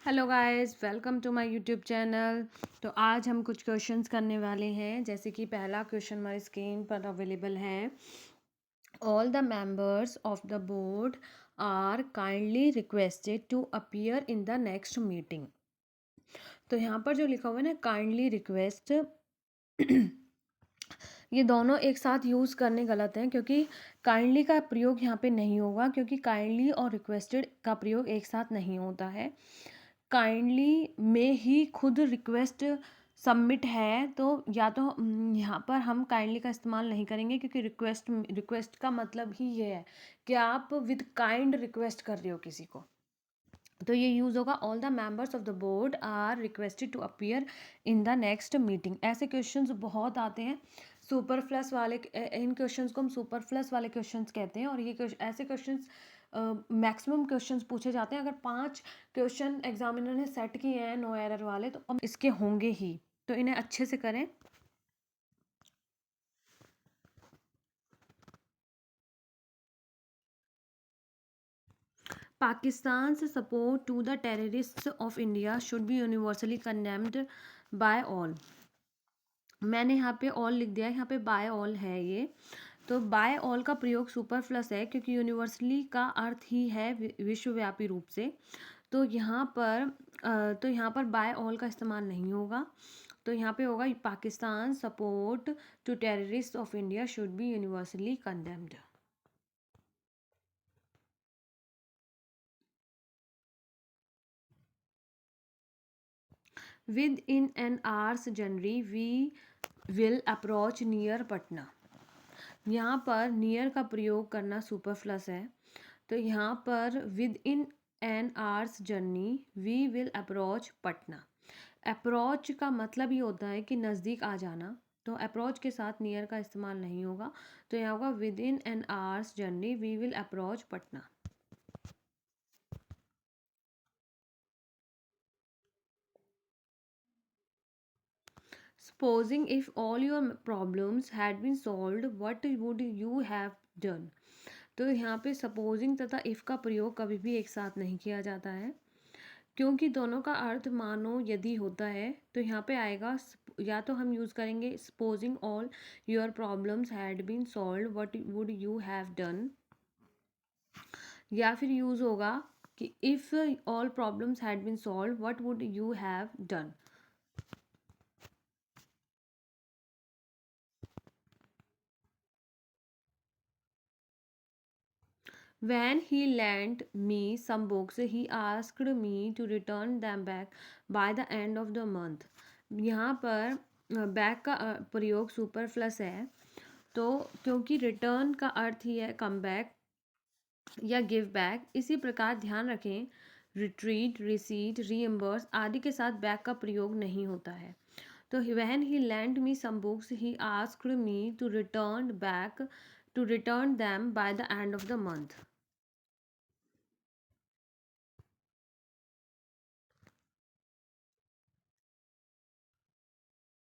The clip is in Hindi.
Hello guys, welcome to my YouTube channel. तो आज हम कुछ क्वेश्चंस करने वाले हैं। जैसे कि पहला क्वेश्चन हमारी स्क्रीन पर अवेलेबल है। All the members of the board are kindly requested to appear in the next meeting. तो यहाँ पर जो लिखा हुआ है ना, काइंडली रिक्वेस्ट, ये दोनों एक साथ यूज़ करने गलत हैं, क्योंकि काइंडली का प्रयोग यहाँ पे नहीं होगा, क्योंकि काइंडली और रिक्वेस्टेड का प्रयोग एक साथ नहीं होता है। काइंडली में ही खुद रिक्वेस्ट सबमिट है, तो या तो यहाँ पर हम काइंडली का इस्तेमाल नहीं करेंगे, क्योंकि रिक्वेस्ट का मतलब ही ये है कि आप विद काइंड रिक्वेस्ट कर रहे हो किसी को। तो ये यूज़ होगा all the members of the board are requested to appear in the next meeting. ऐसे क्वेश्चंस बहुत आते हैं सुपरफ्लस वाले, इन क्वेश्चंस को हम सुपरफ्लस वाले क्वेश्चंस कहते हैं। और ये ऐसे क्वेश्चंस मैक्सिमम क्वेश्चंस पूछे जाते हैं। अगर 5 क्वेश्चन एग्जामिनर ने सेट किए हैं नो एरर वाले, तो अब इसके होंगे ही, तो इन्हें अच्छे से करें। Pakistan's support to the terrorists of India should be universally condemned by all। मैंने यहाँ पे ऑल लिख दिया है, यहाँ पे बाय ऑल है ये। तो बाय ऑल का प्रयोग सुपरफ्लस है, क्योंकि यूनिवर्सली का अर्थ ही है विश्वव्यापी रूप से। तो यहाँ पर बाय ऑल का इस्तेमाल नहीं होगा। तो यहाँ पे होगा Pakistan support to terrorist of India should be universally condemned. Within an hours January we will approach near Patna. यहाँ पर नियर का प्रयोग करना सुपरफ्लस है। तो यहाँ पर within an hours journey we will approach Patna. Approach का मतलब ही होता है कि नज़दीक आ जाना, तो अप्रोच के साथ नियर का इस्तेमाल नहीं होगा। तो यहाँ होगा within an hours journey we will approach Patna. Supposing if all your problems had been solved, what would you have done? तो यहाँ पे सपोजिंग तथा इफ़ का प्रयोग कभी भी एक साथ नहीं किया जाता है, क्योंकि दोनों का अर्थ मानो यदि होता है। तो यहाँ पे आएगा, या तो हम यूज़ करेंगे supposing all your problems had been solve what would you have done, या फिर यूज़ होगा कि if all problems had been solve what would you have done. When he lent me some books, he asked me to return them back by the end of the month। यहाँ पर बैक का प्रयोग सुपरफ्लस है। तो क्योंकि रिटर्न का अर्थ ही है कम बैक या गिव बैक, इसी प्रकार ध्यान रखें रिट्रीट, रिसीट, रीइम्बर्स आदि के साथ बैक का प्रयोग नहीं होता है। तो when he lent me some books, he asked me to return them by the end of the month।